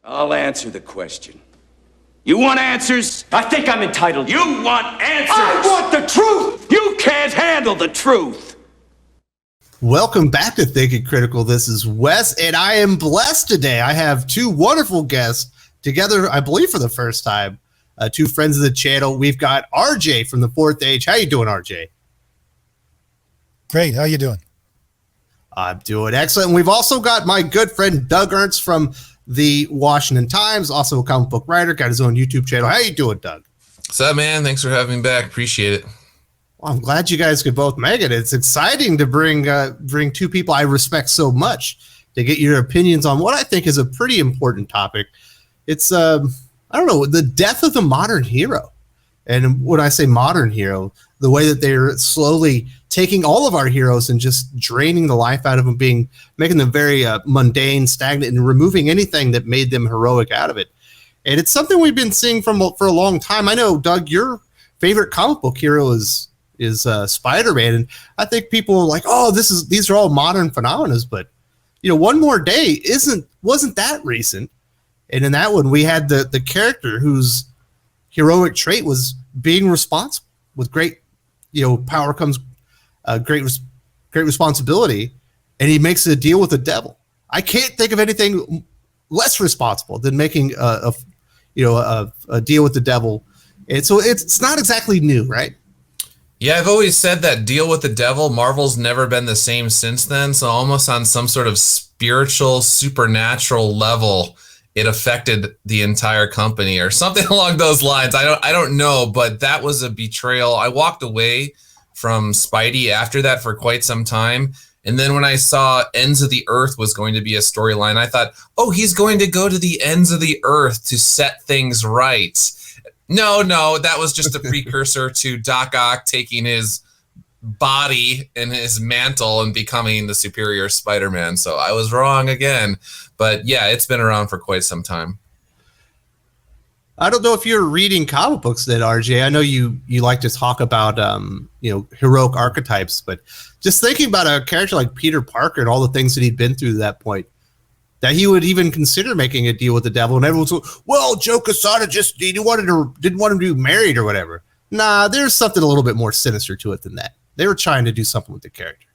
I'll answer the question. You want answers? I think I'm entitled. You want answers? I want the truth! You can't handle the truth! Welcome back to Thinking Critical. This is Wes, and I am blessed today. I have two wonderful guests together, I believe for the first time, two friends of the channel. We've got RJ from the Fourth Age. How you doing, RJ? Great. How you doing? I'm doing excellent. And we've also got my good friend Doug Ernst from the Washington Times, also a comic book writer, got his own YouTube channel. How you doing, Doug? What's up, man? Thanks for having me back. Appreciate it. Well, I'm glad you guys could both make it. It's exciting to bring two people I respect so much to get your opinions on what I think is a pretty important topic. It's I don't know, the death of the modern hero. And when I say modern hero, the way that they're slowly taking all of our heroes and just draining the life out of them, making them very mundane, stagnant, and removing anything that made them heroic out of it. And it's something we've been seeing for a long time. I know, Doug, your favorite comic book hero is Spyder-Man, and I think people are like, "Oh, these are all modern phenomena." But One More Day wasn't that recent. And in that one, we had the character whose heroic trait was being responsible. With great, power comes great responsibility, and he makes a deal with the devil. I can't think of anything less responsible than making a deal with the devil. And so it's not exactly new, right? Yeah, I've always said that deal with the devil, Marvel's never been the same since then. So almost on some sort of spiritual, supernatural level, it affected the entire company or something along those lines. I don't know, but that was a betrayal. I walked away from Spidey after that for quite some time. And then when I saw Ends of the Earth was going to be a storyline, I thought, oh, he's going to go to the ends of the earth to set things right. No, that was just a precursor to Doc Ock taking his body and his mantle and becoming the superior Spider-Man. So I was wrong again. But yeah, it's been around for quite some time. I don't know if you're reading comic books then, RJ. I know you like to talk about heroic archetypes, but just thinking about a character like Peter Parker and all the things that he'd been through to that point, that he would even consider making a deal with the devil, and everyone's like, well, Joe Quesada didn't want him to be married or whatever. Nah, there's something a little bit more sinister to it than that. They were trying to do something with the character.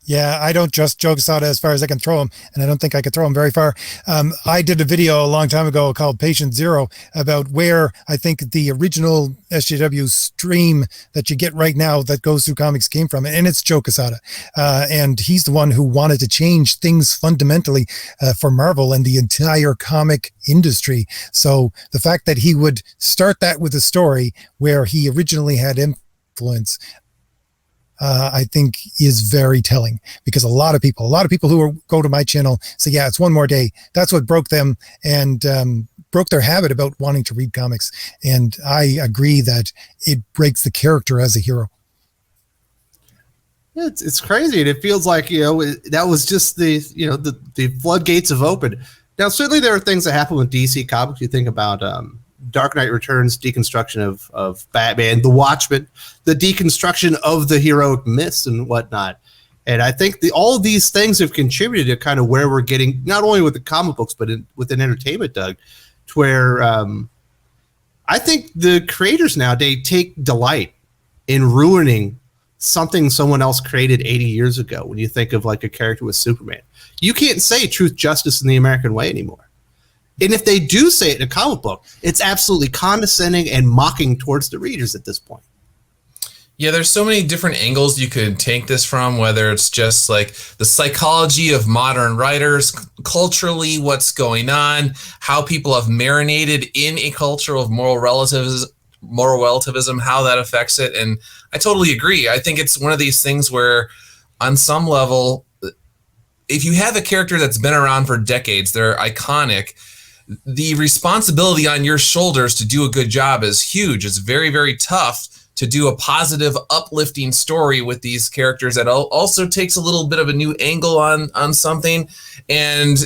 Yeah, I don't trust Joe Quesada as far as I can throw him, and I don't think I could throw him very far. I did a video a long time ago called Patient Zero about where I think the original SJW stream that you get right now that goes through comics came from, and it's Joe Quesada. And he's the one who wanted to change things fundamentally for Marvel and the entire comic industry. So the fact that he would start that with a story where he originally had influence, I think is very telling, because a lot of people who go to my channel say, yeah, it's One More Day. That's what broke them and broke their habit about wanting to read comics. And I agree that it breaks the character as a hero. Yeah, it's crazy. And it feels like, that was just the floodgates have opened. Now, certainly there are things that happen with DC Comics. You think about Dark Knight Returns deconstruction of Batman, The Watchmen, the deconstruction of the heroic myths and whatnot. And I think all of these things have contributed to kind of where we're getting, not only with the comic books, but within entertainment, Doug, to where I think the creators now, they take delight in ruining something someone else created 80 years ago. When you think of like a character with Superman, you can't say truth, justice, and the American way anymore. And if they do say it in a comic book, it's absolutely condescending and mocking towards the readers at this point. Yeah, there's so many different angles you could take this from, whether it's just like the psychology of modern writers, culturally, what's going on, how people have marinated in a culture of moral relativism, how that affects it. And I totally agree. I think it's one of these things where on some level, if you have a character that's been around for decades, they're iconic, the responsibility on your shoulders to do a good job is huge. It's very, very tough to do a positive, uplifting story with these characters that also takes a little bit of a new angle on something, and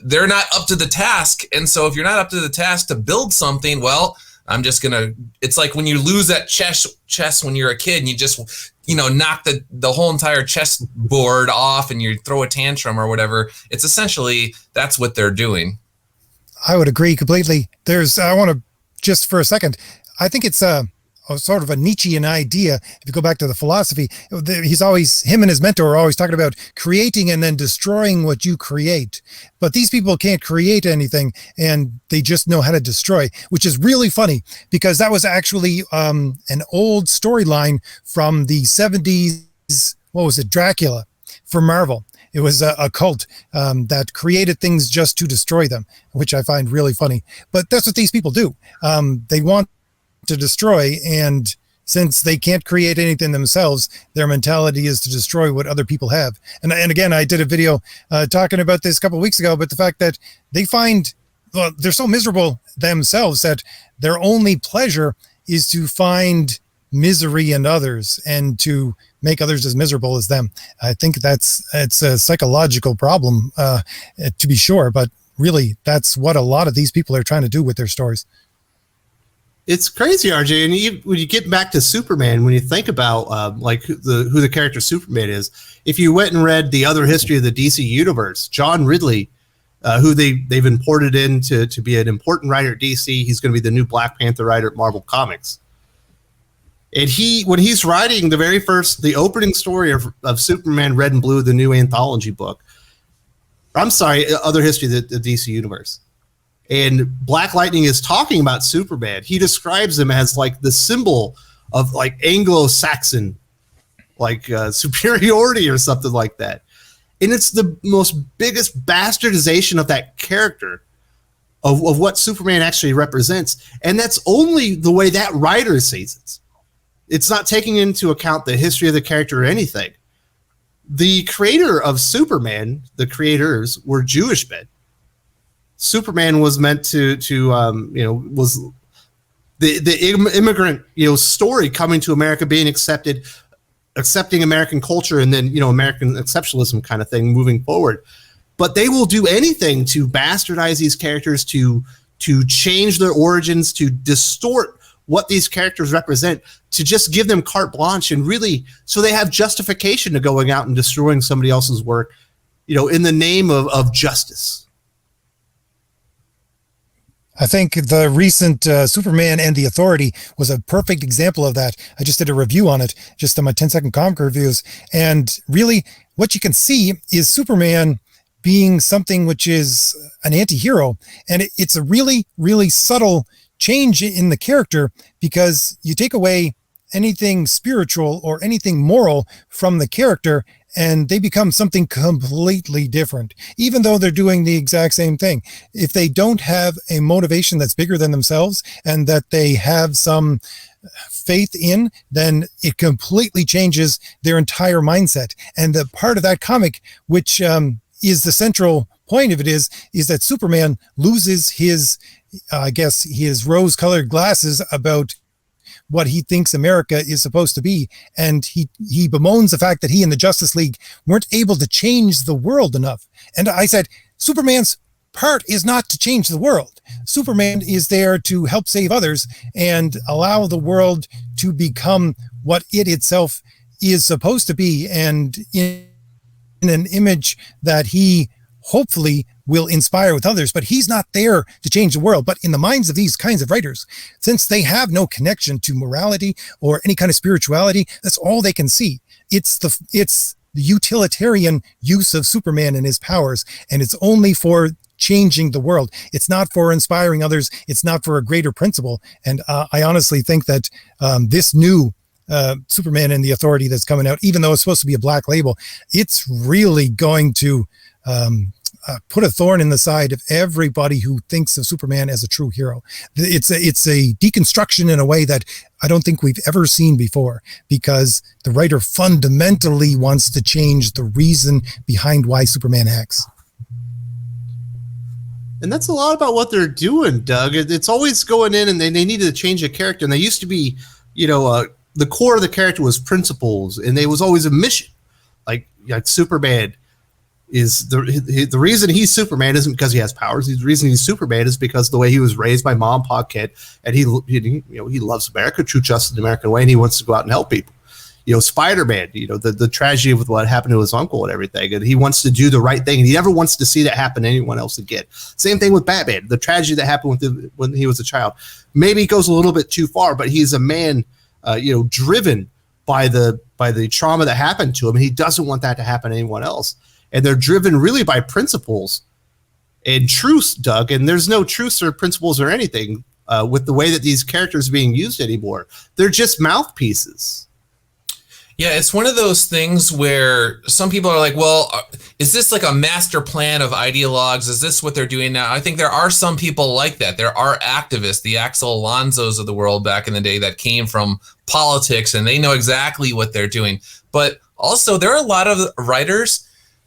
they're not up to the task. And so if you're not up to the task to build something, well, it's like when you lose that chess when you're a kid and you just, knock the whole entire chess board off and you throw a tantrum or whatever. It's essentially, that's what they're doing. I would agree completely. I want to just for a second, I think it's a sort of a Nietzschean idea. If you go back to the philosophy, him and his mentor are always talking about creating and then destroying what you create. But these people can't create anything, and they just know how to destroy, which is really funny because that was actually an old storyline from the 70s. What was it? Dracula for Marvel. It was a cult that created things just to destroy them, which I find really funny. But that's what these people do. They want to destroy, and since they can't create anything themselves, their mentality is to destroy what other people have. And again, I did a video talking about this a couple of weeks ago, but the fact that they find, well, they're so miserable themselves that their only pleasure is to find misery in others and to make others as miserable as them. I think it's a psychological problem, to be sure, but really that's what a lot of these people are trying to do with their stories. It's crazy, RJ. And when you get back to Superman, when you think about who the character Superman is, if you went and read the other history of the DC universe, John Ridley, who they've imported in to be an important writer at DC, he's going to be the new Black Panther writer at Marvel Comics. And when he's writing the opening story of Superman Red and Blue, the new anthology book, other history of the DC universe. And Black Lightning is talking about Superman. He describes him as like the symbol of like Anglo-Saxon, like superiority or something like that. And it's the most biggest bastardization of that character of what Superman actually represents. And that's only the way that writer sees it. It's not taking into account the history of the character or anything. The creator of Superman, the creators, were Jewish men. Superman was meant to was the immigrant, story coming to America, being accepting American culture, and then, American exceptionalism kind of thing moving forward. But they will do anything to bastardize these characters, to change their origins, to distort what these characters represent, to just give them carte blanche, and really so they have justification to going out and destroying somebody else's work, in the name of justice. I think the recent Superman and the Authority was a perfect example of that. I just did a review on it, just on my 10-second comic reviews. And really, what you can see is Superman being something which is an anti-hero. And it's a really, really subtle change in the character, because you take away anything spiritual or anything moral from the character, and they become something completely different, even though they're doing the exact same thing. If they don't have a motivation that's bigger than themselves and that they have some faith in, then it completely changes their entire mindset. And the part of that comic, which is the central point of it, is that Superman loses his rose-colored glasses about what he thinks America is supposed to be. And he bemoans the fact that he and the Justice League weren't able to change the world enough. And I said, Superman's part is not to change the world. Superman is there to help save others and allow the world to become what it itself is supposed to be, and in an image that he hopefully will inspire with others. But he's not there to change the world. But in the minds of these kinds of writers, since they have no connection to morality or any kind of spirituality, that's all they can see. It's the utilitarian use of Superman and his powers, and it's only for changing the world. It's not for inspiring others. It's not for a greater principle. And I honestly think that this new Superman and the Authority that's coming out, even though it's supposed to be a black label, it's really going to put a thorn in the side of everybody who thinks of Superman as a true hero. It's a deconstruction in a way that I don't think we've ever seen before, because the writer fundamentally wants to change the reason behind why Superman acts. And that's a lot about what they're doing, Doug. It's always going in, and they needed to change a character. And they used to be, the core of the character was principles, and there was always a mission. Like Superman is the reason he's Superman isn't because he has powers. The reason he's Superman is because the way he was raised by Mom, Pa, Kid, and he loves America, true justice, the American way, and he wants to go out and help people. Spyder-Man, the tragedy of what happened to his uncle and everything. And he wants to do the right thing. And he never wants to see that happen to anyone else again. Same thing with Batman, the tragedy that happened with him when he was a child. Maybe he goes a little bit too far, but he's a man, driven by the trauma that happened to him. And he doesn't want that to happen to anyone else. And they're driven really by principles and truths, Doug. And there's no truths or principles or anything with the way that these characters are being used anymore. They're just mouthpieces. Yeah, it's one of those things where some people are like, well, is this like a master plan of ideologues? Is this what they're doing now? I think there are some people like that. There are activists, the Axel Alonsos of the world back in the day that came from politics, and they know exactly what they're doing. But also, there are a lot of writers.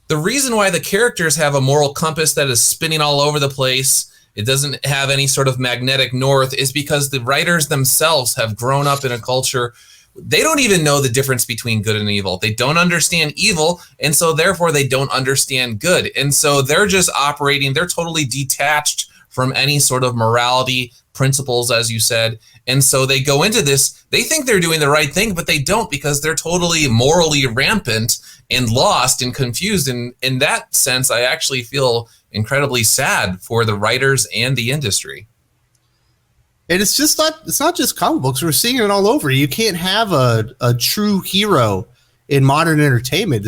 The reason why the characters have a moral compass that is spinning all over the place, it doesn't have any sort of magnetic north, is because the writers themselves have grown up in a culture. They don't even know the difference between good and evil. They don't understand evil, and so therefore they don't understand good. And so they're just operating, they're totally detached from any sort of morality, principles, as you said. And so they go into this, they think they're doing the right thing, but they don't, because they're totally morally rampant and lost and confused. And in that sense, I actually feel incredibly sad for the writers and the industry. And it's not just comic books. We're seeing it all over. You can't have a true hero in modern entertainment.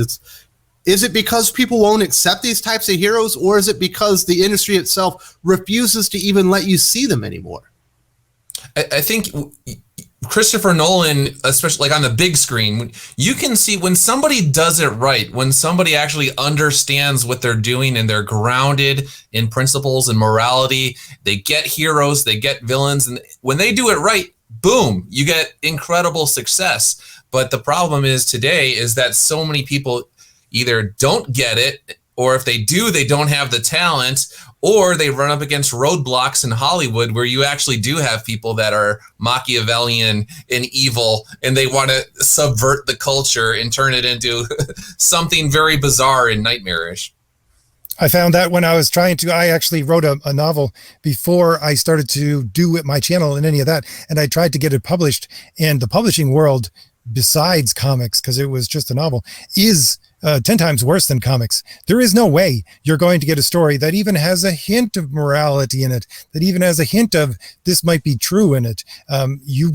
Is it because people won't accept these types of heroes, or is it because the industry itself refuses to even let you see them anymore? I think Christopher Nolan, especially like on the big screen, you can see when somebody does it right, when somebody actually understands what they're doing and they're grounded in principles and morality, they get heroes, they get villains, and when they do it right, boom, you get incredible success. But the problem is today is that so many people either don't get it, or if they do, they don't have the talent, or they run up against roadblocks in Hollywood where you actually do have people that are Machiavellian and evil, and they want to subvert the culture and turn it into something very bizarre and nightmarish. I found that when I was I actually wrote a novel before I started to do my channel and any of that. And I tried to get it published, and the publishing world, besides comics, because it was just a novel, is 10 times worse than comics. There is no way you're going to get a story that even has a hint of morality in it, that even has a hint of this might be true in it. You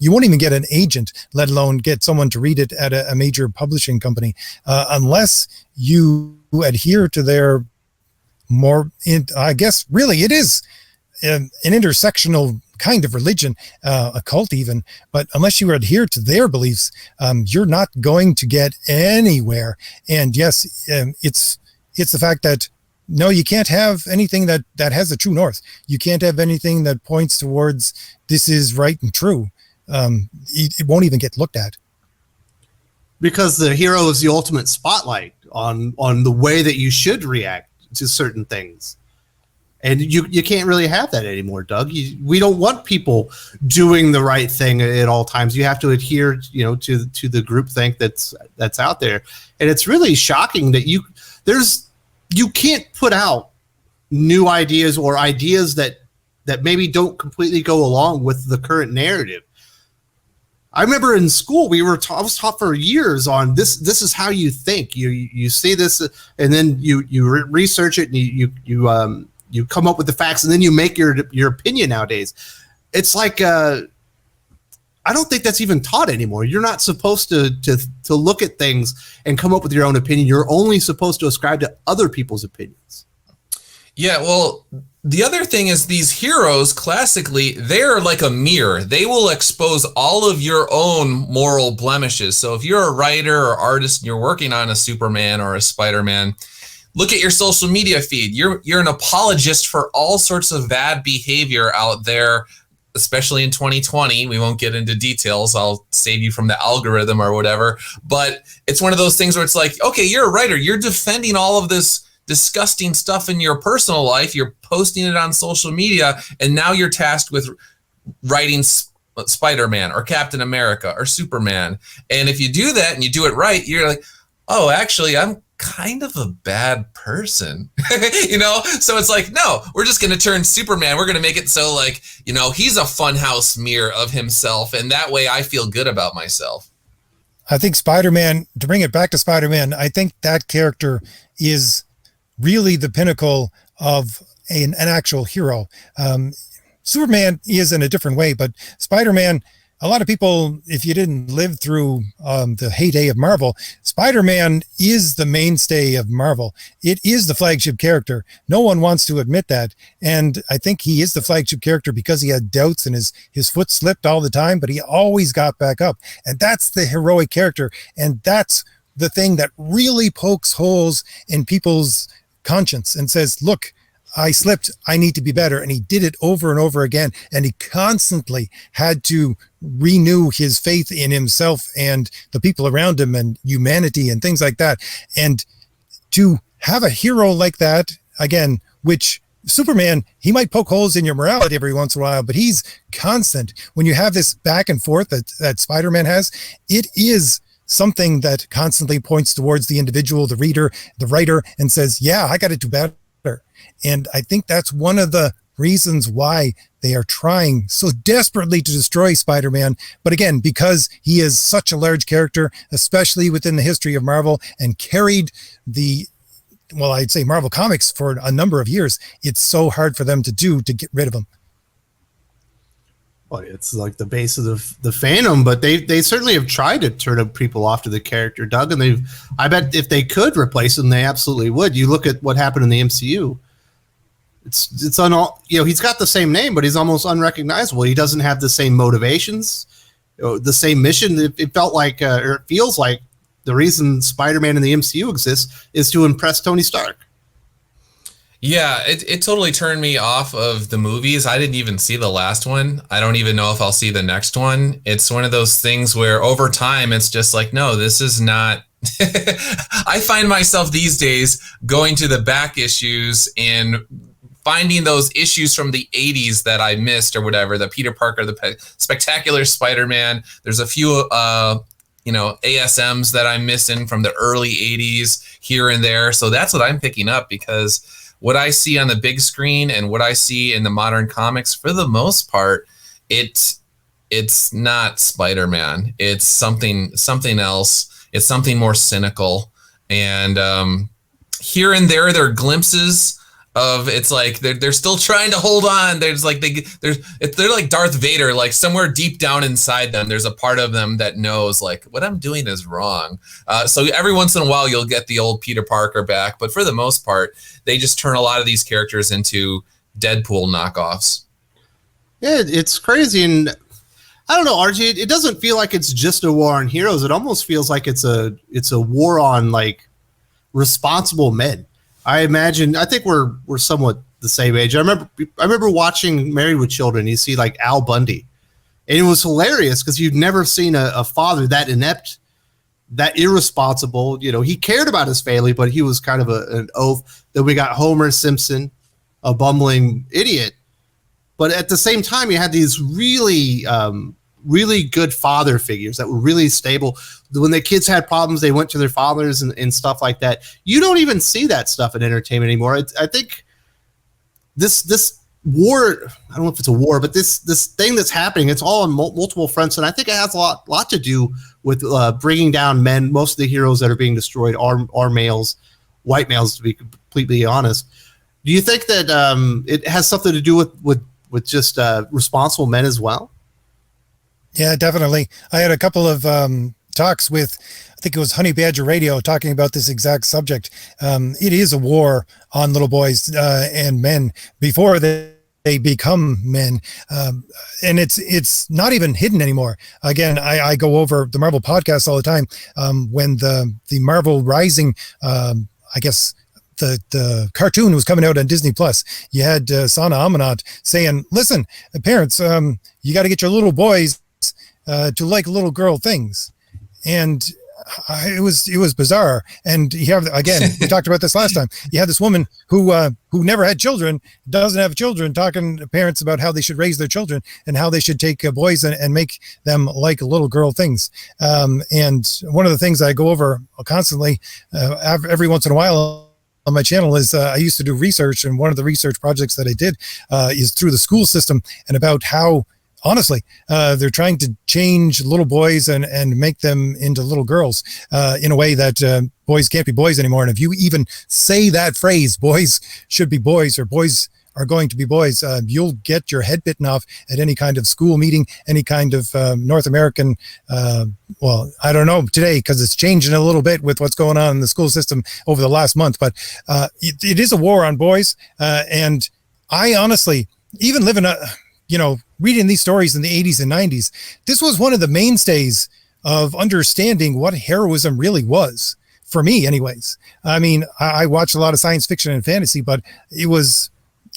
won't even get an agent, let alone get someone to read it at a major publishing company, unless you adhere to their I guess really it is an intersectional kind of religion, a cult even, but unless you adhere to their beliefs, you're not going to get anywhere. And yes, it's the fact that no, you can't have anything that has a true north. You can't have anything that points towards this is right and true. It won't even get looked at. Because the hero is the ultimate spotlight on the way that you should react to certain things. And you can't really have that anymore, Doug. We don't want people doing the right thing at all times. You have to adhere, to the groupthink that's out there. And it's really shocking that you can't put out new ideas or ideas that maybe don't completely go along with the current narrative. I remember in school I was taught for years on this. This is how you think. You see this, and then you research it, and you come up with the facts, and then you make your opinion nowadays. It's like, I don't think that's even taught anymore. You're not supposed to look at things and come up with your own opinion. You're only supposed to ascribe to other people's opinions. Yeah, well, the other thing is these heroes, classically, they're like a mirror. They will expose all of your own moral blemishes. So if you're a writer or artist and you're working on a Superman or a Spider-Man, look at your social media feed. You're an apologist for all sorts of bad behavior out there, especially in 2020. We won't get into details. I'll save you from the algorithm or whatever. But it's one of those things where it's like, okay, you're a writer. You're defending all of this disgusting stuff in your personal life. You're posting it on social media, and now you're tasked with writing Spider-Man or Captain America or Superman. And if you do that and you do it right, you're like, oh, actually, I'm kind of a bad person, So it's like, no, we're just going to turn Superman. We're going to make it so like, he's a funhouse mirror of himself. And that way I feel good about myself. I think Spider-Man, to bring it back to Spider-Man, I think that character is really the pinnacle of an actual hero. Superman is in a different way, but Spider-Man, a lot of people, if you didn't live through the heyday of Marvel, Spider-Man is the mainstay of Marvel. It is the flagship character. No one wants to admit that. And I think he is the flagship character because he had doubts and his foot slipped all the time, but he always got back up. And that's the heroic character. And that's the thing that really pokes holes in people's conscience and says, look, I slipped, I need to be better. And he did it over and over again. And he constantly had to renew his faith in himself and the people around him and humanity and things like that. And to have a hero like that, again, which Superman, he might poke holes in your morality every once in a while, but he's constant. When you have this back and forth that Spider-Man has, it is something that constantly points towards the individual, the reader, the writer, and says, yeah, I got to do better. And I think that's one of the reasons why they are trying so desperately to destroy Spider-Man. But again, because he is such a large character, especially within the history of Marvel, and carried I'd say Marvel Comics for a number of years, it's so hard for them to get rid of him. Well, it's like the base of the fandom, but they certainly have tried to turn people off to the character, Doug, and I bet if they could replace him, they absolutely would. You look at what happened in the MCU. He's got the same name, but he's almost unrecognizable. He doesn't have the same motivations, the same mission. It felt like, or it feels like, the reason Spider-Man in the MCU exists is to impress Tony Stark. Yeah, it totally turned me off of the movies. I didn't even see the last one. I don't even know if I'll see the next one. It's one of those things where over time it's just like, no, this is not. I find myself these days going to the back issues and finding those issues from the 80s that I missed or whatever, the Peter Parker, the Spectacular Spider-Man. There's a few ASMs that I'm missing from the early 80s here and there. So that's what I'm picking up, because what I see on the big screen and what I see in the modern comics, for the most part, it's not Spider-Man. It's something else. It's something more cynical. And here and there are glimpses of, it's like they're still trying to hold on. There's like they're like Darth Vader, like somewhere deep down inside them, there's a part of them that knows, like, what I'm doing is wrong. So every once in a while you'll get the old Peter Parker back, but for the most part, they just turn a lot of these characters into Deadpool knockoffs. Yeah, it's crazy. And I don't know, RJ, it doesn't feel like it's just a war on heroes. It almost feels like it's a war on, like, responsible men. I think we're somewhat the same age. I remember watching Married with Children. You see, like, Al Bundy, and it was hilarious because you'd never seen a father that inept, that irresponsible. He cared about his family, but he was kind of an oaf. Then we got Homer Simpson, a bumbling idiot. But at the same time, you had these really good father figures that were really stable. When the kids had problems, they went to their fathers and stuff like that. You don't even see that stuff in entertainment anymore. I think this war, I don't know if it's a war, but this thing that's happening, it's all on multiple fronts. And I think it has a lot to do with bringing down men. Most of the heroes that are being destroyed are males, white males, to be completely honest. Do you think that it has something to do with just responsible men as well? Yeah, definitely. I had a couple of talks with, I think it was Honey Badger Radio, talking about this exact subject. It is a war on little boys and men before they become men. And it's not even hidden anymore. Again, I go over the Marvel podcast all the time. When the Marvel Rising, I guess, the cartoon was coming out on Disney Plus, you had Sana Amanat saying, listen, parents, you got to get your little boys to like little girl things. And it was bizarre. And you have, again, we talked about this last time, you have this woman who never had children, doesn't have children, talking to parents about how they should raise their children and how they should take boys and make them like little girl things. And one of the things I go over constantly every once in a while on my channel is I used to do research, and one of the research projects that I did is through the school system, and about how honestly, they're trying to change little boys and make them into little girls in a way that boys can't be boys anymore. And if you even say that phrase, boys should be boys, or boys are going to be boys, you'll get your head bitten off at any kind of school meeting, any kind of North American, well, I don't know today because it's changing a little bit with what's going on in the school system over the last month, but it is a war on boys. And I honestly, even living reading these stories in the 80s and 90s, this was one of the mainstays of understanding what heroism really was, for me anyways. I mean, I watched a lot of science fiction and fantasy, but it was,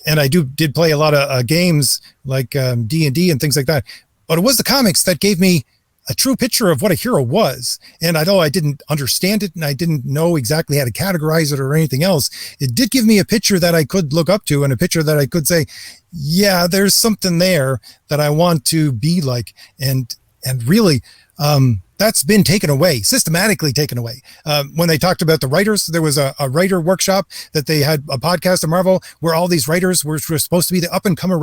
and I did play a lot of games like D&D and things like that, but it was the comics that gave me a true picture of what a hero was. And although I didn't understand it and I didn't know exactly how to categorize it or anything else, it did give me a picture that I could look up to and a picture that I could say, yeah, there's something there that I want to be like. And really, that's been taken away, systematically taken away. When they talked about the writers, there was a writer workshop that they had, a podcast of Marvel where all these writers were supposed to be the up and coming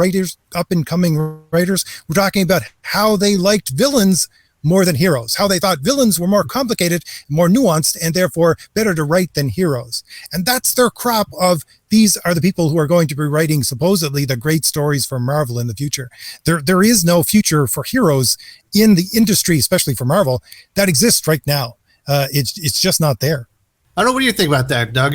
writers were talking about how they liked villains more than heroes, how they thought villains were more complicated, more nuanced, and therefore better to write than heroes. And that's their crop of, these are the people who are going to be writing supposedly the great stories for Marvel in the future. There is no future for heroes in the industry, especially for Marvel, that exists right now. It's just not there. I don't know. What do you think about that, Doug?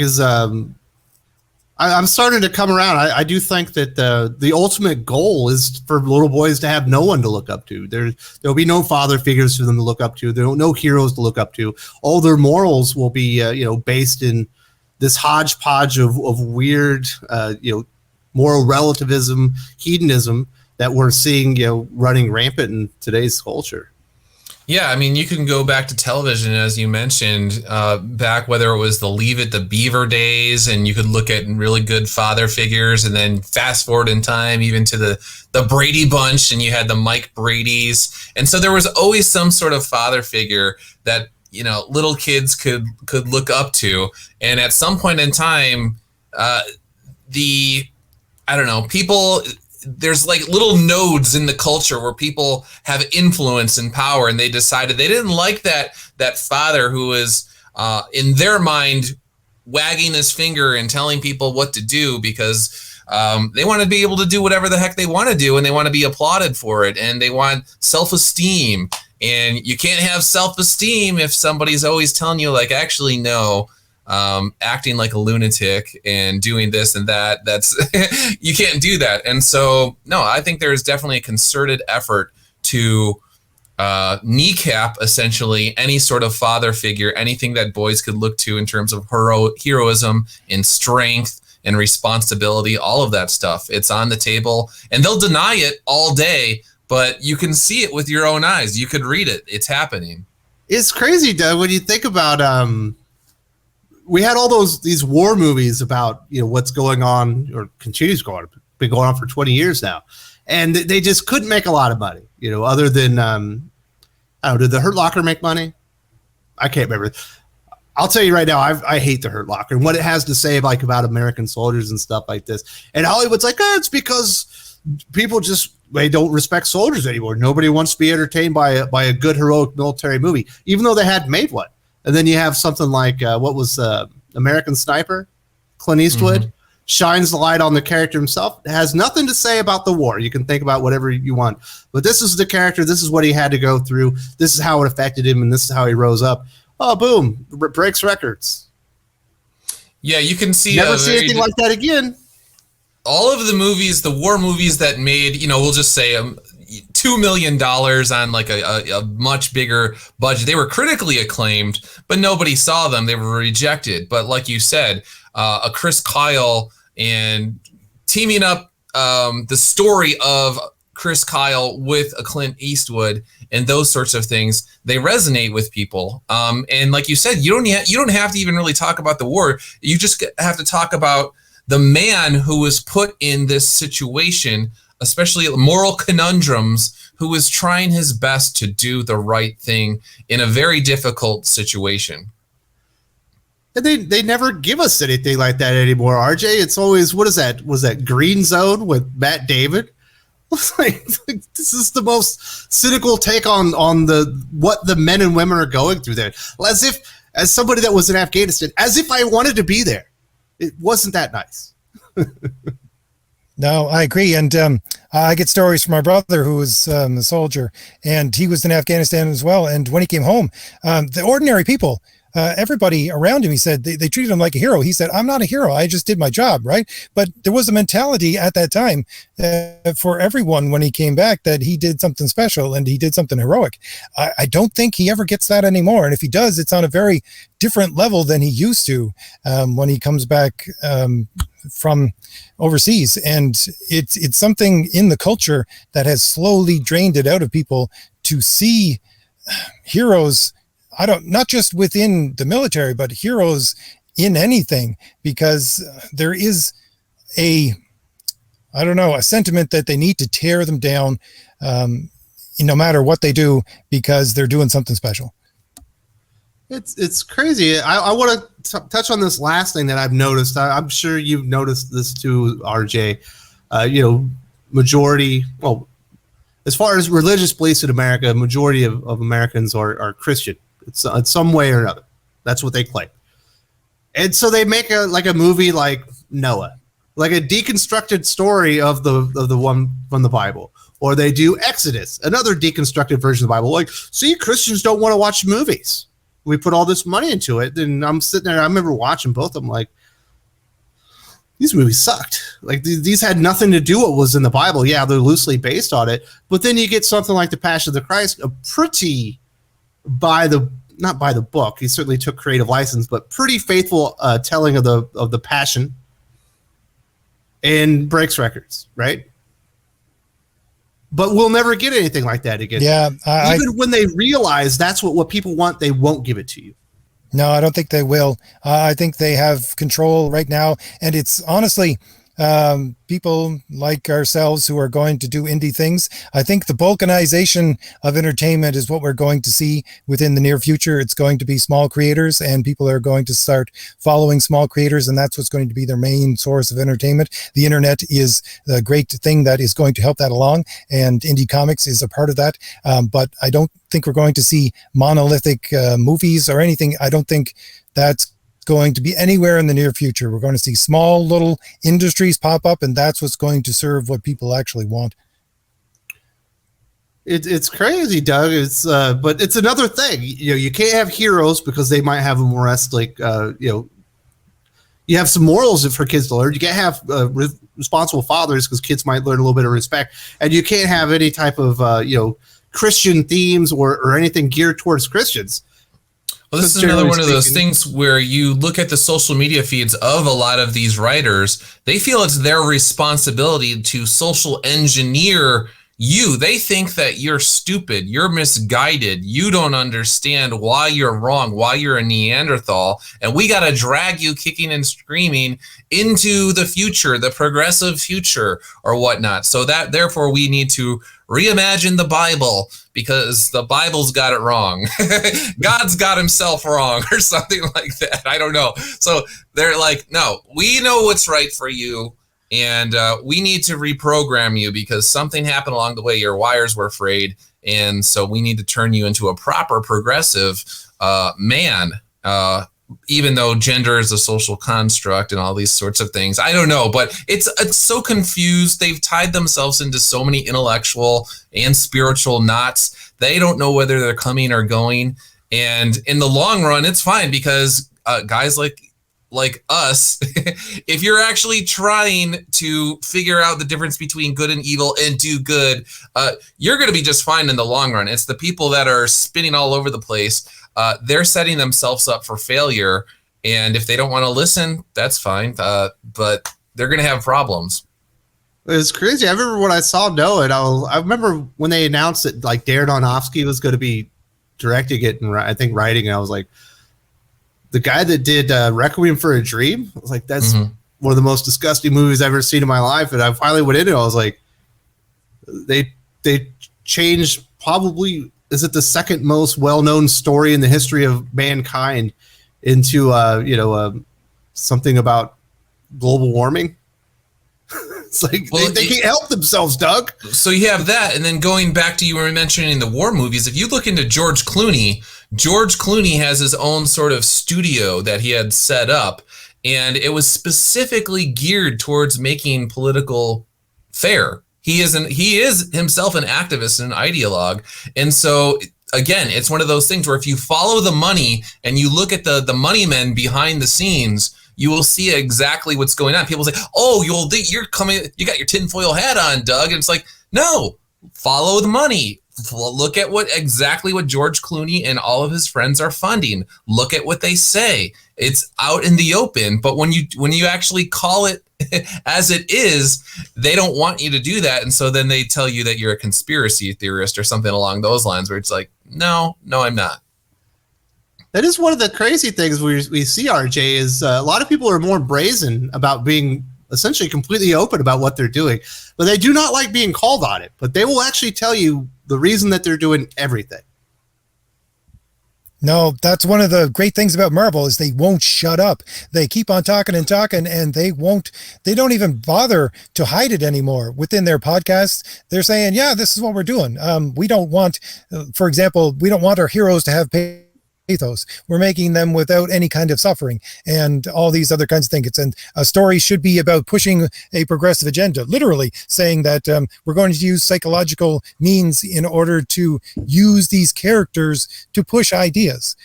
I'm starting to come around. I do think that the ultimate goal is for little boys to have no one to look up to. There'll be no father figures for them to look up to. There are no heroes to look up to. All their morals will be, based in this hodgepodge of weird, moral relativism, hedonism that we're seeing, running rampant in today's culture. Yeah, I mean, you can go back to television, as you mentioned, back whether it was the Leave It to Beaver days, and you could look at really good father figures, and then fast forward in time even to the Brady Bunch, and you had the Mike Bradys. And so there was always some sort of father figure that, little kids could look up to. And at some point in time, people... there's like little nodes in the culture where people have influence and power, and they decided they didn't like that father who was in their mind wagging his finger and telling people what to do, because they want to be able to do whatever the heck they want to do, and they want to be applauded for it, and they want self-esteem. And you can't have self-esteem if somebody's always telling you, like, actually, no, acting like a lunatic and doing this and that, that's you can't do that. And so, no, I think there's definitely a concerted effort to kneecap essentially any sort of father figure, anything that boys could look to in terms of heroism and strength and responsibility, all of that stuff. It's on the table, and they'll deny it all day, but you can see it with your own eyes. You could read it. It's happening. It's crazy, Doug, when you think about we had all these war movies about what's going on, or continues going on, been going on for 20 years now, and they just couldn't make a lot of money. Other than did the Hurt Locker make money? I can't remember. I'll tell you right now, I hate the Hurt Locker and what it has to say about American soldiers and stuff like this. And Hollywood's like, it's because people they don't respect soldiers anymore. Nobody wants to be entertained by a good heroic military movie, even though they had made one. And then you have something like what was American Sniper? Clint Eastwood shines the light on the character himself. It has nothing to say about the war. You can think about whatever you want, but this is the character. This is what he had to go through. This is how it affected him, and this is how he rose up. Oh, boom! Breaks records. Yeah, you can see. Never see anything like that again. All of the movies, the war movies that made, we'll just say $2 million on like a much bigger budget. They were critically acclaimed, but nobody saw them. They were rejected. But like you said, a Chris Kyle and teaming up the story of Chris Kyle with a Clint Eastwood and those sorts of things, they resonate with people. And like you said, you don't have to even really talk about the war. You just have to talk about the man who was put in this situation, especially moral conundrums, who was trying his best to do the right thing in a very difficult situation. And they never give us anything like that anymore, RJ. It's always, what is that? Was that Green Zone with Matt Damon? This is the most cynical take on what the men and women are going through there. As somebody that was in Afghanistan, as if I wanted to be there. It wasn't that nice. No, I agree. And I get stories from my brother who was a soldier, and he was in Afghanistan as well. And when he came home, the ordinary people, everybody around him, he said they treated him like a hero. He said, I'm not a hero. I just did my job. Right. But there was a mentality at that time for everyone when he came back that he did something special and he did something heroic. I don't think he ever gets that anymore. And if he does, it's on a very different level than he used to when he comes back from overseas. And it's something in the culture that has slowly drained it out of people to see heroes. Not just within the military, but heroes in anything, because there is a sentiment that they need to tear them down, no matter what they do, because they're doing something special. It's crazy. I want to touch on this last thing that I've noticed. I'm sure you've noticed this too, RJ. Majority, well, as far as religious beliefs in America, majority of Americans are Christian. It's some way or another. That's what they claim. And so they make a movie like Noah, like a deconstructed story of the one from the Bible. Or they do Exodus, another deconstructed version of the Bible. Like, see, Christians don't want to watch movies. We put all this money into it. And I'm sitting there, I remember watching both of them, like, these movies sucked. Like, these had nothing to do with what was in the Bible. Yeah, they're loosely based on it. But then you get something like The Passion of the Christ, a pretty not by the book, he certainly took creative license, but pretty faithful telling of the Passion, and breaks records, right? But we'll never get anything like that again. Yeah, even when they realize that's what people want, they won't give it to you. No, I don't think they will. I think they have control right now, and it's honestly people like ourselves who are going to do indie things. I think the balkanization of entertainment is what we're going to see within the near future. It's going to be small creators, and people are going to start following small creators, and that's what's going to be their main source of entertainment. The internet is a great thing that is going to help that along, and indie comics is a part of that. But I don't think we're going to see monolithic movies or anything. I don't think that's going to be anywhere in the near future. We're going to see small little industries pop up, and that's what's going to serve what people actually want. It's crazy, Doug. But it's another thing. You can't have heroes because they might have a moralistic, you have some morals for kids to learn. You can't have responsible fathers because kids might learn a little bit of respect, and you can't have any type of Christian themes or anything geared towards Christians. Well, this is another one of those things where you look at the social media feeds of a lot of these writers. They feel it's their responsibility to social engineer you. They think that you're stupid, you're misguided, you don't understand why you're wrong, why you're a Neanderthal, and we got to drag you kicking and screaming into the future, the progressive future or whatnot. So that therefore we need to reimagine the Bible because the Bible's got it wrong. God's got himself wrong or something like that. I don't know. So they're like, no, we know what's right for you. And we need to reprogram you because something happened along the way. Your wires were frayed. And so we need to turn you into a proper progressive man, even though gender is a social construct and all these sorts of things. I don't know, but it's so confused. They've tied themselves into so many intellectual and spiritual knots. They don't know whether they're coming or going. And in the long run, it's fine because guys like us, if you're actually trying to figure out the difference between good and evil and do good, you're going to be just fine in the long run. It's the people that are spinning all over the place. They're setting themselves up for failure. And if they don't want to listen, that's fine. But they're going to have problems. It's crazy. I remember when I saw Noah, and I remember when they announced that like Darren Aronofsky was going to be directing it and I think writing it. I was like, the guy that did Requiem for a Dream, I was like, that's one of the most disgusting movies I've ever seen in my life. And I finally went into it. I was like, they changed probably, is it the second most well-known story in the history of mankind into, something about global warming. It's like they can't help themselves, Doug. So you have that, and then going back to you were mentioning the war movies. If you look into George Clooney has his own sort of studio that he had set up, and it was specifically geared towards making political fair. He is himself an activist and an ideologue, and so again, it's one of those things where if you follow the money and you look at the money men behind the scenes, you will see exactly what's going on. People say, "Oh, you're coming. You got your tinfoil hat on, Doug." And it's like, no, follow the money. Look at exactly what George Clooney and all of his friends are funding. Look at what they say. It's out in the open. But when you actually call it as it is, they don't want you to do that. And so then they tell you that you're a conspiracy theorist or something along those lines, where it's like, no, I'm not. That is one of the crazy things we see, RJ, is a lot of people are more brazen about being essentially completely open about what they're doing, but they do not like being called on it. But they will actually tell you the reason that they're doing everything. No, that's one of the great things about Marvel is they won't shut up. They keep on talking and talking, and they don't even bother to hide it anymore within their podcasts. They're saying, yeah, this is what we're doing. We don't want, for example, we don't want our heroes to have pathos. We're making them without any kind of suffering and all these other kinds of things. And a story should be about pushing a progressive agenda, literally saying that we're going to use psychological means in order to use these characters to push ideas.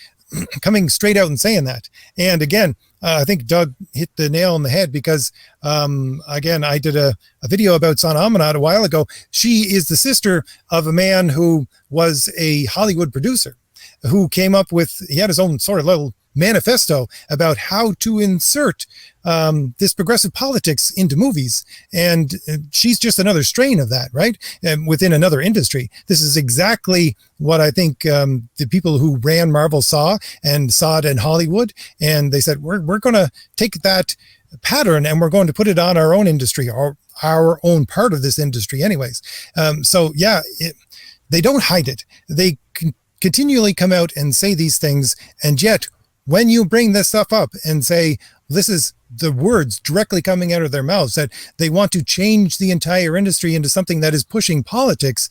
Coming straight out and saying that. And again, I think Doug hit the nail on the head because, again, I did a video about Sana Amanat a while ago. She is the sister of a man who was a Hollywood producer, who came up with, he had his own sort of little manifesto about how to insert this progressive politics into movies. And she's just another strain of that, right? Within another industry. This is exactly what I think the people who ran Marvel saw it in Hollywood. And they said, we're going to take that pattern and we're going to put it on our own industry, or our own part of this industry anyways. So yeah, they don't hide it. They continually come out and say these things, and yet when you bring this stuff up and say this is the words directly coming out of their mouths, that they want to change the entire industry into something that is pushing politics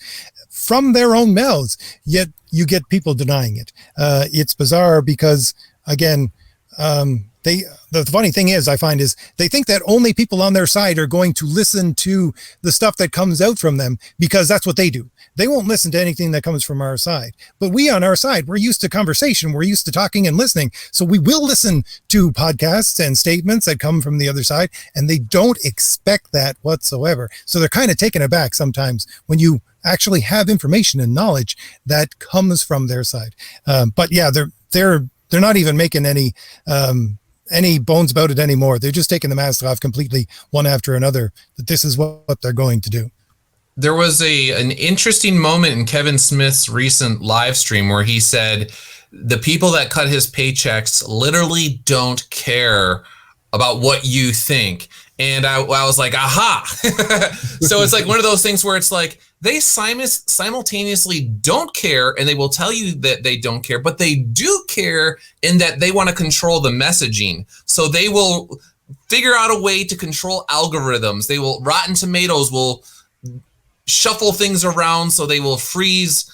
from their own mouths, yet you get people denying it. It's bizarre because, again, the funny thing is, I find, is they think that only people on their side are going to listen to the stuff that comes out from them because that's what they do. They won't listen to anything that comes from our side. But we on our side, we're used to conversation. We're used to talking and listening. So we will listen to podcasts and statements that come from the other side, and they don't expect that whatsoever. So they're kind of taken aback sometimes when you actually have information and knowledge that comes from their side. But yeah, they're not even making any bones about it anymore. They're just taking the mask off completely, one after another, that this is what they're going to do. There was an interesting moment in Kevin Smith's recent live stream where he said the people that cut his paychecks literally don't care about what you think. And I was like, aha. So it's like one of those things where it's like they simultaneously don't care, and they will tell you that they don't care, but they do care in that they want to control the messaging. So they will figure out a way to control algorithms. Rotten Tomatoes will shuffle things around, so they will freeze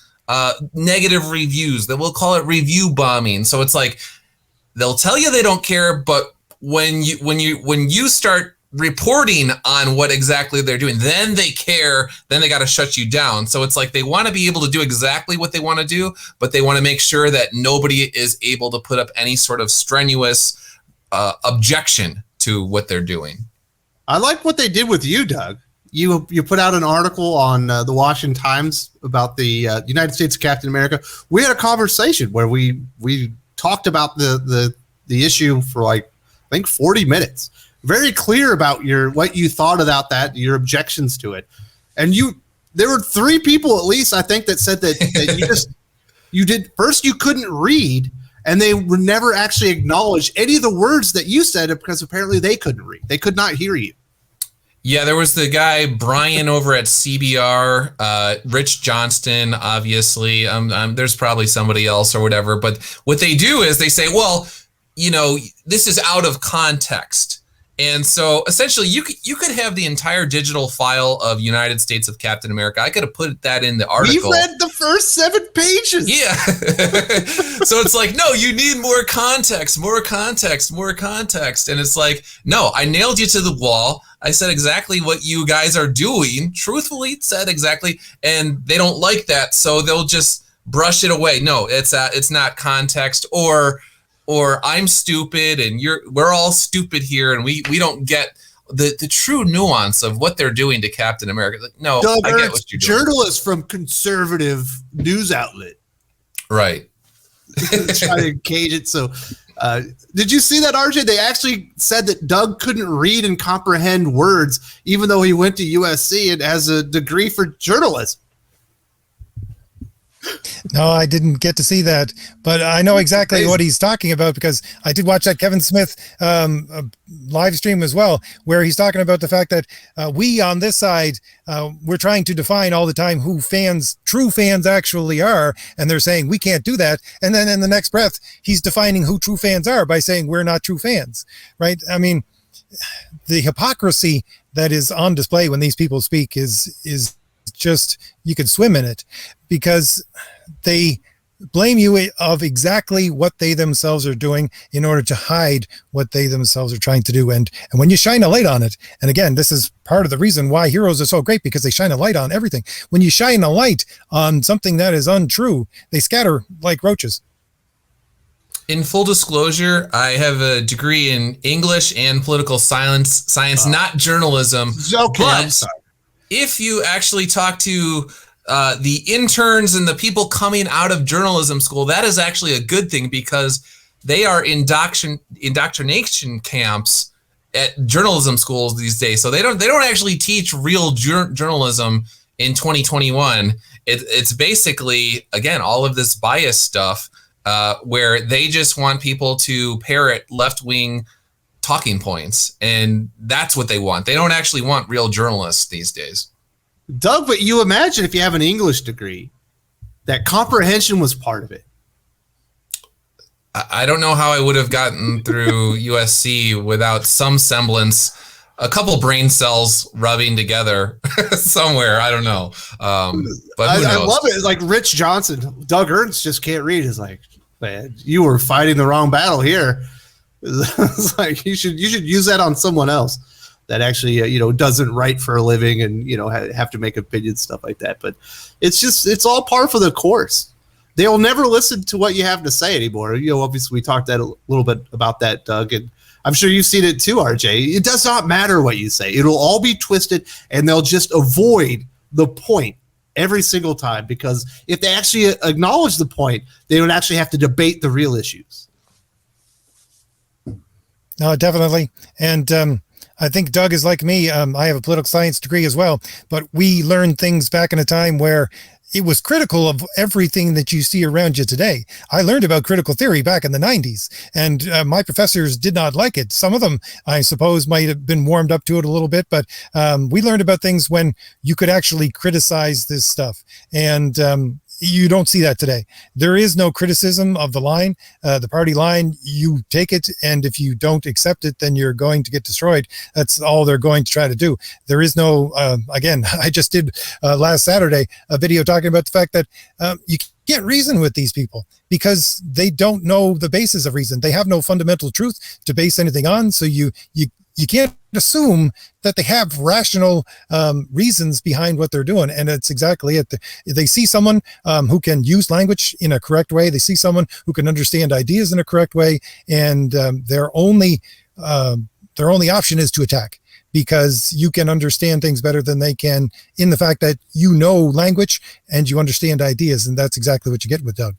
negative reviews. They will call it review bombing. So it's like they'll tell you they don't care, but when you start reporting on what exactly they're doing, then they care, then they got to shut you down. So it's like they want to be able to do exactly what they want to do, but they want to make sure that nobody is able to put up any sort of strenuous objection to what they're doing. I like what they did with you, Doug. You put out an article on the Washington Times about the United States of Captain America. We had a conversation where we talked about the issue for like, I think 40 minutes. Very clear about what you thought about that, your objections to it. And there were 3 people at least, I think, that said that you couldn't read, and they would never actually acknowledge any of the words that you said because apparently they couldn't read. They could not hear you. Yeah, there was the guy, Brian, over at CBR, Rich Johnston, obviously. There's probably somebody else or whatever. But what they do is they say, well, this is out of context. And so essentially you could have the entire digital file of United States of Captain America. I could have put that in the article. We read the first 7 pages. Yeah. So it's like, no, you need more context. And it's like, no, I nailed you to the wall. I said exactly what you guys are doing. Truthfully said exactly. And they don't like that. So they'll just brush it away. No, it's not context, or I'm stupid and we're all stupid here, and we don't get the true nuance of what they're doing to Captain America. Like, no, Doug I get Ernst, what you're doing. journalist from conservative news outlet. Right. Try to cage it. So did you see that, RJ? They actually said that Doug couldn't read and comprehend words, even though he went to USC and has a degree for journalism. No, I didn't get to see that, but I know exactly what he's talking about because I did watch that Kevin Smith live stream as well, where he's talking about the fact that we on this side, we're trying to define all the time who true fans actually are. And they're saying we can't do that. And then in the next breath, he's defining who true fans are by saying we're not true fans, right? I mean, the hypocrisy that is on display when these people speak is just, you could swim in it, because they blame you of exactly what they themselves are doing in order to hide what they themselves are trying to do. And when you shine a light on it, and again, this is part of the reason why heroes are so great, because they shine a light on everything. When you shine a light on something that is untrue, they scatter like roaches. In full disclosure, I have a degree in English and political science, not journalism. Okay, but if you actually talk to the interns and the people coming out of journalism school, that is actually a good thing, because they are indoctrination camps at journalism schools these days. So they don't actually teach real journalism in 2021. It's basically, again, all of this bias stuff where they just want people to parrot left-wing talking points, and that's what they want. They don't actually want real journalists these days. Doug, but you imagine if you have an English degree, that comprehension was part of it. I don't know how I would have gotten through USC without some semblance, a couple brain cells rubbing together somewhere. I don't know. But who knows? I love it. It's like Rich Johnson, Doug Ernst just can't read. It's like, man, you were fighting the wrong battle here. It's like you should use that on someone else that actually doesn't write for a living and have to make opinions, stuff like that. But it's all par for the course. They'll never listen to what you have to say anymore. Obviously we talked a little bit about that, Doug, and I'm sure you've seen it too, RJ. It does not matter what you say. It'll all be twisted, and they'll just avoid the point every single time, because if they actually acknowledge the point, they would actually have to debate the real issues. No, definitely. And I think Doug is like me. I have a political science degree as well, but we learned things back in a time where it was critical of everything that you see around you today. I learned about critical theory back in the 90s, and my professors did not like it. Some of them, I suppose, might have been warmed up to it a little bit, but we learned about things when you could actually criticize this stuff. And you don't see that today. There is no criticism of the line, the party line. You take it, and if you don't accept it, then you're going to get destroyed. That's all they're going to try to do. There is no, again, I just did last Saturday a video talking about the fact that you can't reason with these people because they don't know the basis of reason. They have no fundamental truth to base anything on. So you can't assume that they have rational reasons behind what they're doing. And it's exactly it. They see someone who can use language in a correct way. They see someone who can understand ideas in a correct way. And their only option is to attack, because you can understand things better than they can, in the fact that you know language and you understand ideas. And that's exactly what you get with Doug.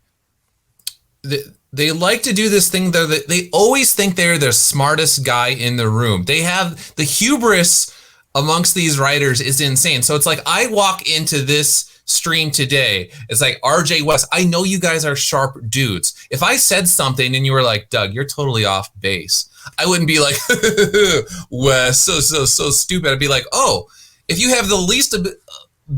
They like to do this thing, though, that they always think they're the smartest guy in the room. They have the hubris amongst these writers is insane. So it's like, I walk into this stream today, it's like, RJ West, I know you guys are sharp dudes. If I said something and you were like, Doug, you're totally off base, I wouldn't be like, Wes, so stupid. I'd be like, oh, if you have the least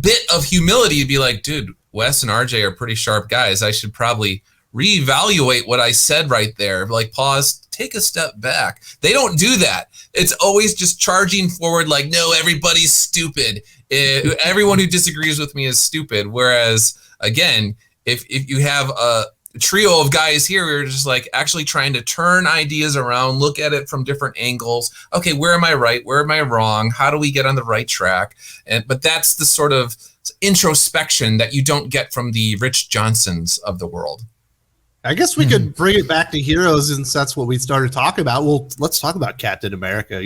bit of humility, you'd be like, dude, Wes and RJ are pretty sharp guys. I should probably reevaluate what I said right there. Like, pause, take a step back. They don't do that. It's always just charging forward like, no, everybody's stupid. Everyone who disagrees with me is stupid. Whereas, again, if you have a trio of guys here who are just like actually trying to turn ideas around, look at it from different angles. Okay, where am I right? Where am I wrong? How do we get on the right track? But that's the sort of introspection that you don't get from the Rich Johnsons of the world. I guess we could bring it back to heroes, since that's what we started talking about. Well, let's talk about Captain America.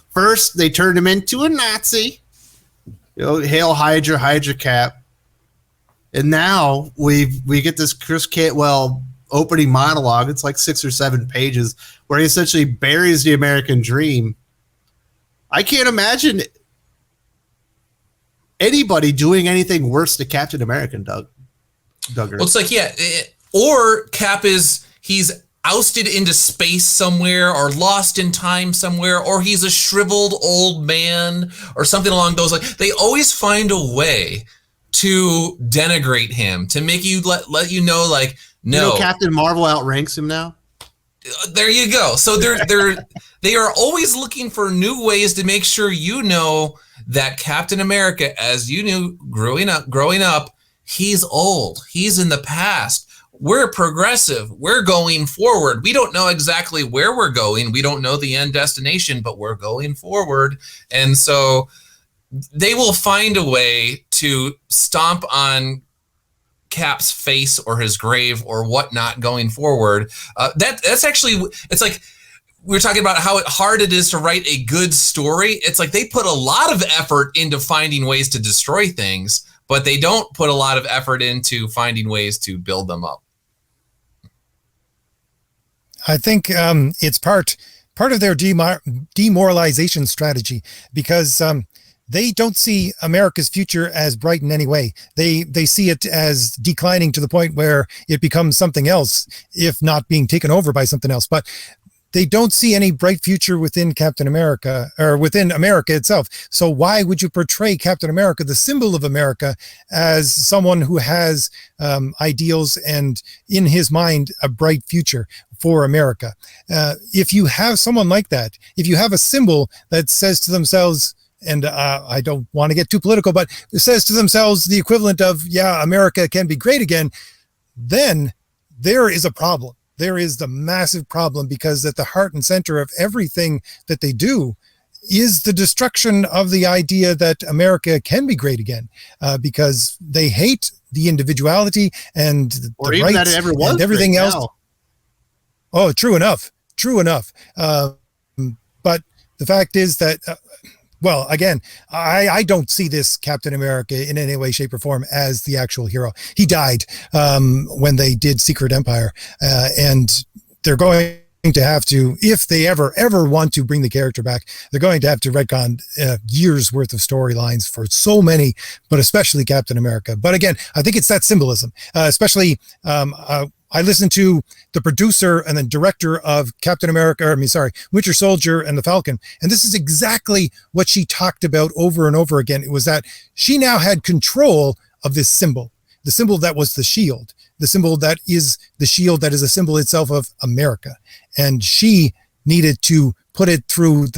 First they turned him into a Nazi. Hail Hydra, Hydra Cap. And now we get this Chris Cantwell opening monologue. It's like 6 or 7 pages where he essentially buries the American dream. I can't imagine anybody doing anything worse to Captain America, Doug Ernst. Well, it's like, or Cap he's ousted into space somewhere or lost in time somewhere, or he's a shriveled old man or something along those lines. They always find a way to denigrate him, to make you let you know, like, no. Captain Marvel outranks him now. There you go. So they are always looking for new ways to make sure that Captain America, as you knew growing up, he's old. He's in the past. We're progressive. We're going forward. We don't know exactly where we're going. We don't know the end destination, but we're going forward. And so they will find a way to stomp on Cap's face or his grave or whatnot going forward. That's actually, it's like we were talking about how hard it is to write a good story. It's like they put a lot of effort into finding ways to destroy things, but they don't put a lot of effort into finding ways to build them up. I think it's part of their demoralization strategy, because they don't see America's future as bright in any way. They see it as declining to the point where it becomes something else, if not being taken over by something else. But they don't see any bright future within Captain America or within America itself. So why would you portray Captain America, the symbol of America, as someone who has ideals and in his mind a bright future for America? If you have someone like that, if you have a symbol that says to themselves, and I don't want to get too political, but it says to themselves the equivalent of, yeah, America can be great again, then there is a problem. There is the massive problem, because at the heart and center of everything that they do is the destruction of the idea that America can be great again, because they hate the individuality and the rights and everything else. Now. Oh, true enough. But the fact is that, well, again, I don't see this Captain America in any way, shape, or form as the actual hero. He died when they did Secret Empire, and they're going to have to, if they ever want to bring the character back, they're going to have to retcon years worth of storylines for so many, but especially Captain America. But again, I think it's that symbolism, especially I listened to the producer and the director of Winter Soldier and the Falcon. And this is exactly what she talked about over and over again. It was that she now had control of this symbol, the symbol that was the shield, the symbol that is the shield that is a symbol itself of America. And she needed to put it through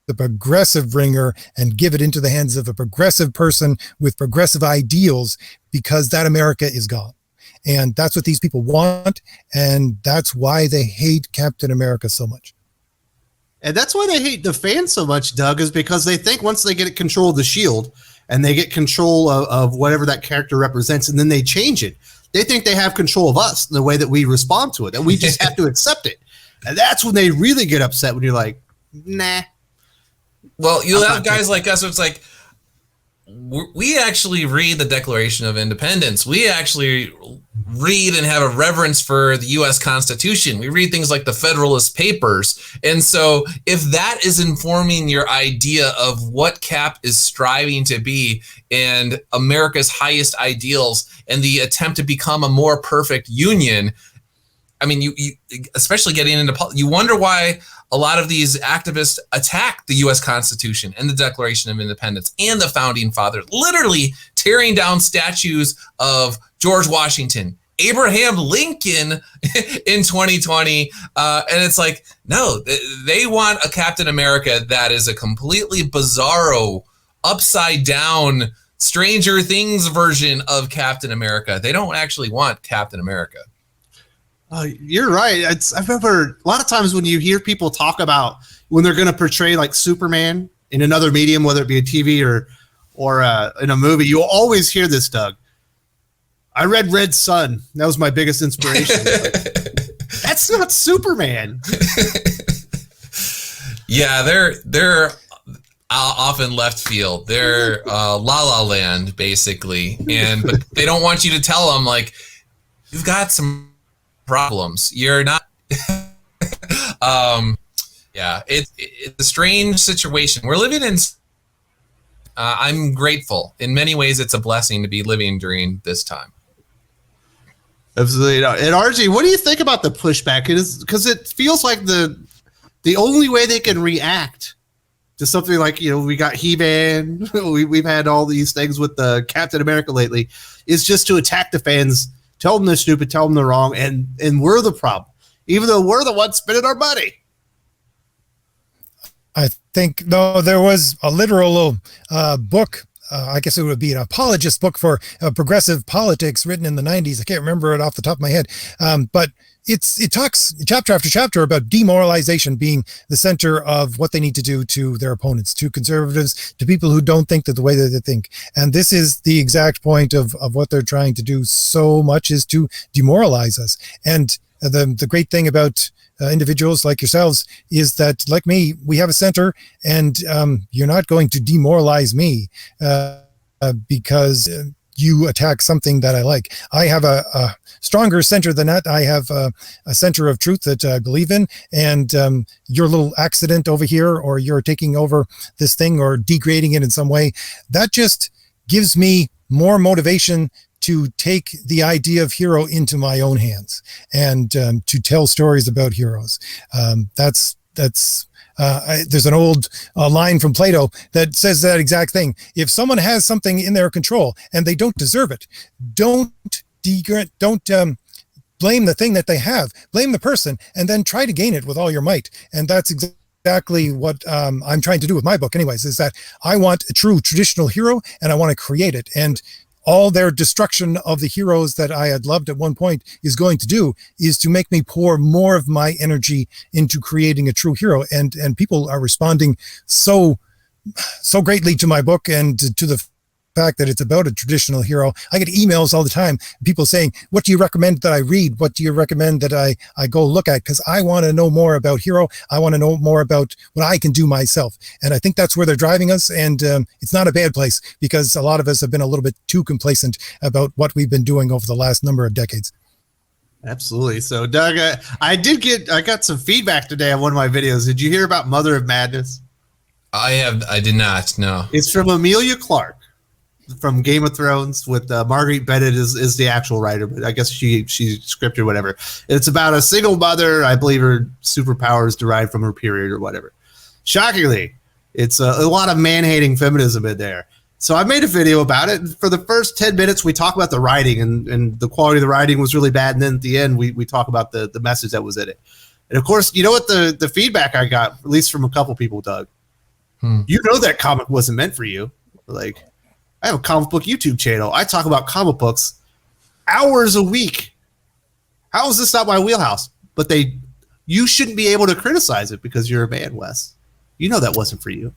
the progressive ringer and give it into the hands of a progressive person with progressive ideals, because that America is gone. And that's what these people want, and that's why they hate Captain America so much. And that's why they hate the fans so much, Doug, is because they think once they get control of the shield and they get control of whatever that character represents, and then they change it, they think they have control of us, the way that we respond to it, and we just have to accept it. And that's when they really get upset, when you're like, nah. Well, you'll have guys like us, it's like, we actually read the Declaration of Independence. We actually read and have a reverence for the U.S. Constitution. We read things like the Federalist Papers. And so if that is informing your idea of what Cap is striving to be and America's highest ideals and the attempt to become a more perfect union, I mean, you especially getting into you wonder why a lot of these activists attack the U.S. Constitution and the Declaration of Independence and the Founding Fathers, literally tearing down statues of George Washington, Abraham Lincoln in 2020. And it's like, no, they want a Captain America that is a completely bizarro, upside down, Stranger Things version of Captain America. They don't actually want Captain America. You're right. I remember a lot of times when you hear people talk about when they're going to portray like Superman in another medium, whether it be a TV or in a movie, you'll always hear this, Doug. I read Red Sun. That was my biggest inspiration. That's not Superman. Yeah, they're often left field. They're La La Land, basically, but they don't want you to tell them like you've got some problems. You're not. Yeah, it's a strange situation we're living in. I'm grateful. In many ways, it's a blessing to be living during this time. Absolutely. And RJ, what do you think about the pushback? It is because it feels like the only way they can react to something like, we got He-Man, we've had all these things with the Captain America lately, is just to attack the fans, tell them they're stupid, tell them they're wrong, and we're the problem, even though we're the ones spending our money. I think, no, there was a literal book. I guess it would be an apologist book for progressive politics written in the 90s. I can't remember it off the top of my head. But it talks chapter after chapter about demoralization being the center of what they need to do to their opponents, to conservatives, to people who don't think that the way that they think. And this is the exact point of what they're trying to do so much, is to demoralize us. And the great thing about individuals like yourselves is that, like me, we have a center, and you're not going to demoralize me because you attack something that I like. I have a stronger center than that. I have a center of truth that I believe in, and your little accident over here, or you're taking over this thing or degrading it in some way, that just gives me more motivation to take the idea of hero into my own hands and to tell stories about heroes. There's an old line from Plato that says that exact thing. If someone has something in their control and they don't deserve it, don't blame the thing that they have. Blame the person, and then try to gain it with all your might. And that's exactly what I'm trying to do with my book anyways, is that I want a true traditional hero, and I want to create it. And all their destruction of the heroes that I had loved at one point is going to do is to make me pour more of my energy into creating a true hero. And people are responding so greatly to my book and to the fact that it's about a traditional hero. I get emails all the time, people saying, what do you recommend that I read? What do you recommend that I go look at? Because I want to know more about hero. I want to know more about what I can do myself. And I think that's where they're driving us. And it's not a bad place, because a lot of us have been a little bit too complacent about what we've been doing over the last number of decades. Absolutely. So, Doug, I got some feedback today on one of my videos. Did you hear about Mother of Madness? I did not, no. It's from Emilia Clarke from Game of Thrones, with Marguerite Bennett is the actual writer, but I guess she scripted whatever. It's about a single mother. I believe her superpowers derived from her period or whatever. Shockingly, it's a lot of man-hating feminism in there. So I made a video about it. For the first 10 minutes, we talk about the writing, and the quality of the writing was really bad. And then at the end, we talk about the message that was in it. And of course, you know what the feedback I got, at least from a couple people, Doug? You know that comic wasn't meant for you. Like, I have a comic book YouTube channel. I talk about comic books hours a week. How is this not my wheelhouse? But you shouldn't be able to criticize it because you're a man, Wes. You know that wasn't for you.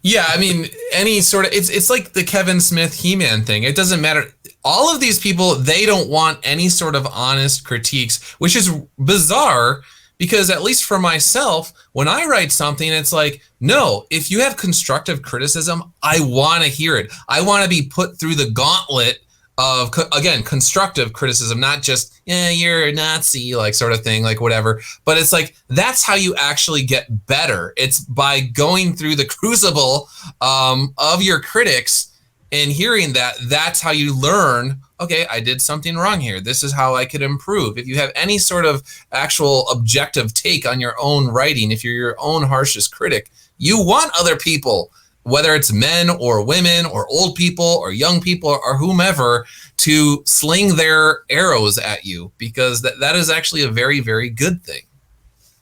Yeah, I mean, any sort of, it's like the Kevin Smith He-Man thing. It doesn't matter. All of these people, they don't want any sort of honest critiques, which is bizarre. Because at least for myself, when I write something, it's like, no, if you have constructive criticism, I want to hear it. I want to be put through the gauntlet of, again, constructive criticism, not just, yeah, you're a Nazi, like sort of thing, like whatever. But it's like, that's how you actually get better. It's by going through the crucible of your critics and hearing that. That's how you learn, okay, I did something wrong here. This is how I could improve. If you have any sort of actual objective take on your own writing, if you're your own harshest critic, you want other people whether it's men or women or old people or young people or whomever, to sling their arrows at you, because that is actually a very, very good thing.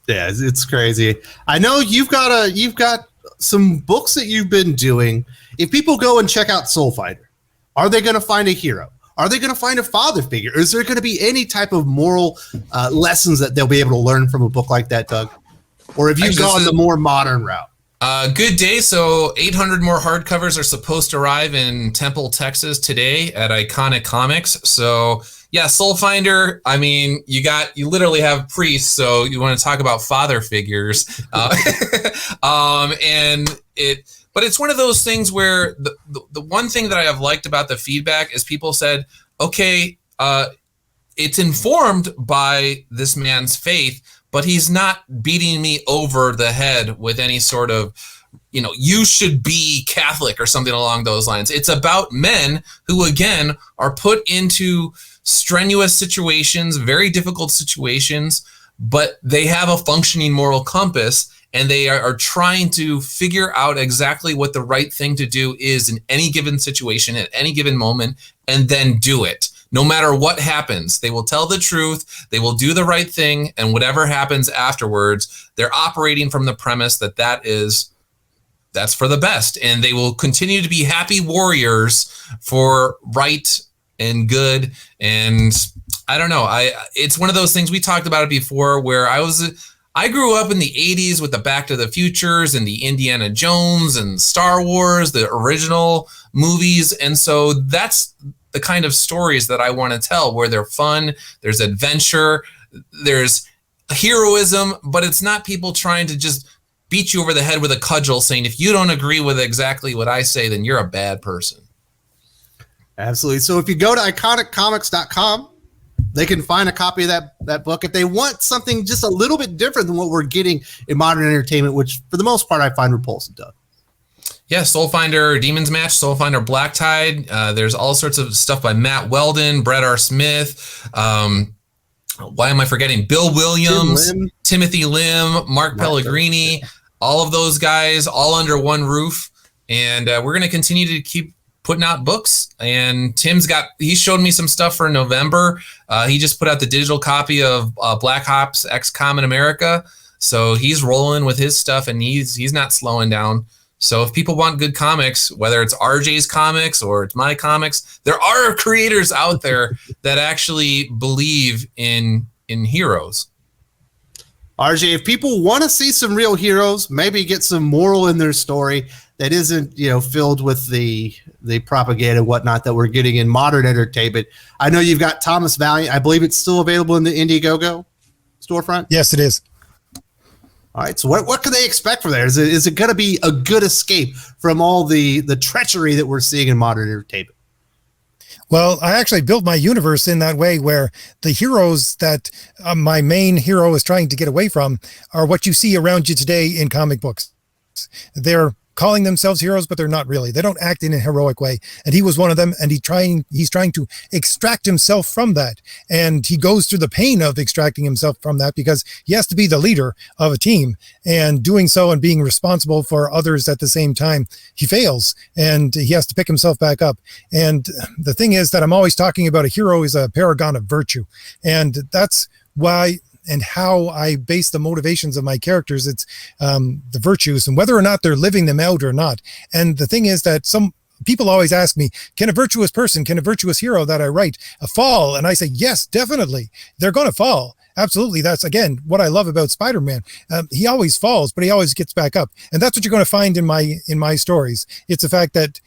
Yeah, it's crazy. I know you've got some books that you've been doing. If people go and check out Soulfinder, are they going to find a hero? Are they going to find a father figure? Is there going to be any type of moral lessons that they'll be able to learn from a book like that, Doug? Or have you gone the more modern route? Good day. So 800 more hardcovers are supposed to arrive in Temple, Texas today at Iconic Comics. So yeah, Soulfinder, I mean, you literally have priests, so you want to talk about father figures. But it's one of those things where the one thing that I have liked about the feedback is people said, okay, it's informed by this man's faith, but he's not beating me over the head with any sort of, you should be Catholic or something along those lines. It's about men who, again, are put into strenuous situations, very difficult situations, but they have a functioning moral compass, and they are trying to figure out exactly what the right thing to do is in any given situation at any given moment, and then do it. No matter what happens, they will tell the truth, they will do the right thing, and whatever happens afterwards, they're operating from the premise that that's for the best, and they will continue to be happy warriors for right and good. And I don't know, it's one of those things, we talked about it before, where I grew up in the 80s with the Back to the Futures and the Indiana Jones and Star Wars, the original movies, and so that's the kind of stories that I want to tell, where they're fun, there's adventure, there's heroism, but it's not people trying to just beat you over the head with a cudgel saying, if you don't agree with exactly what I say, then you're a bad person. Absolutely. So if you go to iconiccomics.com, they can find a copy of that book. If they want something just a little bit different than what we're getting in modern entertainment, which for the most part I find repulsive, Doug. Yeah, Soulfinder Demon's Match, Soulfinder Black Tide. There's all sorts of stuff by Matt Weldon, Brett R. Smith. Why am I forgetting? Bill Williams, Timothy Lim, Mark Pellegrini, all of those guys, all under one roof. And we're going to continue to keep putting out books. And he showed me some stuff for November. He just put out the digital copy of Black Ops XCOM in America. So he's rolling with his stuff, and he's not slowing down. So if people want good comics, whether it's RJ's comics or it's my comics, there are creators out there that actually believe in heroes. RJ, if people want to see some real heroes, maybe get some moral in their story that isn't, filled with the propaganda and whatnot that we're getting in modern entertainment. I know you've got Thomas Valiant. I believe it's still available in the Indiegogo storefront. Yes, it is. All right, so what can they expect from there? Is it going to be a good escape from all the treachery that we're seeing in modern entertainment? Well, I actually built my universe in that way, where the heroes that my main hero is trying to get away from are what you see around you today in comic books. They're calling themselves heroes, but they're not really. They don't act in a heroic way. And he was one of them, and he's trying to extract himself from that. And he goes through the pain of extracting himself from that, because he has to be the leader of a team, and doing so and being responsible for others at the same time, he fails, and he has to pick himself back up. And the thing is that I'm always talking about a hero is a paragon of virtue. And that's why and how I base the motivations of my characters. It's the virtues, and whether or not they're living them out or not. And the thing is that some people always ask me, can a virtuous hero that I write fall? And I say, yes, definitely. They're going to fall. Absolutely. That's, again, what I love about Spider-Man. He always falls, but he always gets back up. And that's what you're going to find in my stories. It's the fact that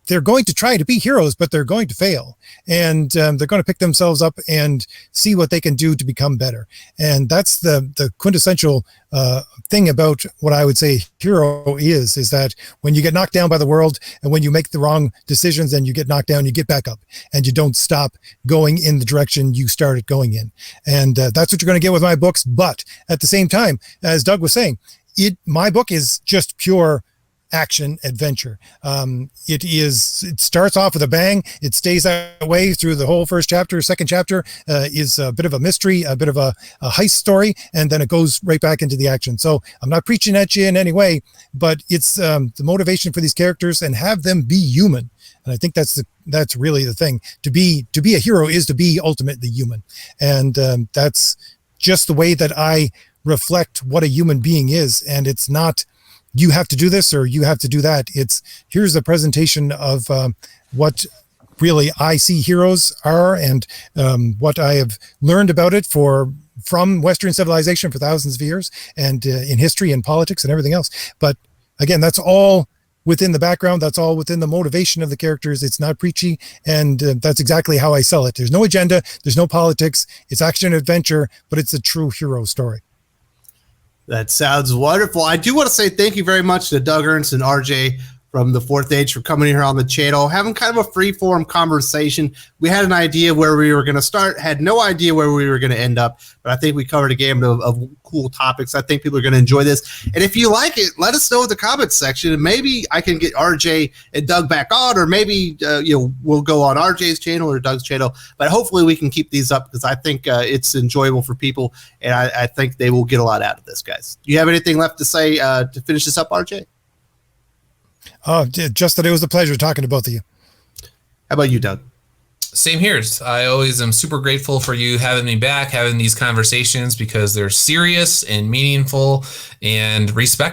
they're going to try to be heroes, but they're going to fail. And they're going to pick themselves up and see what they can do to become better. And that's the quintessential thing about what I would say hero is that when you get knocked down by the world, and when you make the wrong decisions and you get knocked down, you get back up, and you don't stop going in the direction you started going in. And that's what you're going to get with my books. But at the same time, as Doug was saying, my book is just pure action adventure. It starts off with a bang. It stays that way through the whole first chapter. Second chapter is a bit of a mystery, a bit of a heist story, and then it goes right back into the action. So I'm not preaching at you in any way, but it's the motivation for these characters and have them be human. And I think that's really the thing. To be a hero is to be ultimately human, and that's just the way that I reflect what a human being is. And it's not you have to do this or you have to do that. It's here's the presentation of what really I see heroes are, and what I have learned about it from Western civilization for thousands of years, and in history and politics and everything else. But again, that's all within the background. That's all within the motivation of the characters. It's not preachy, and that's exactly how I sell it. There's no agenda. There's no politics. It's action and adventure, but it's a true hero story. That sounds wonderful. I do want to say thank you very much to Doug Ernst and RJ from the Fourth Age for coming here on the channel, having kind of a free-form conversation. We had an idea where we were going to start, had no idea where we were going to end up, but I think we covered a gamut of cool topics. I think people are going to enjoy this. And if you like it, let us know in the comments section, and maybe I can get RJ and Doug back on, or maybe we'll go on RJ's channel or Doug's channel. But hopefully we can keep these up, because I think it's enjoyable for people, and I think they will get a lot out of this, guys. Do you have anything left to say to finish this up, RJ? Oh, just that it was a pleasure talking to both of you. How about you, Doug? Same here. I always am super grateful for you having me back, having these conversations, because they're serious and meaningful and respectful.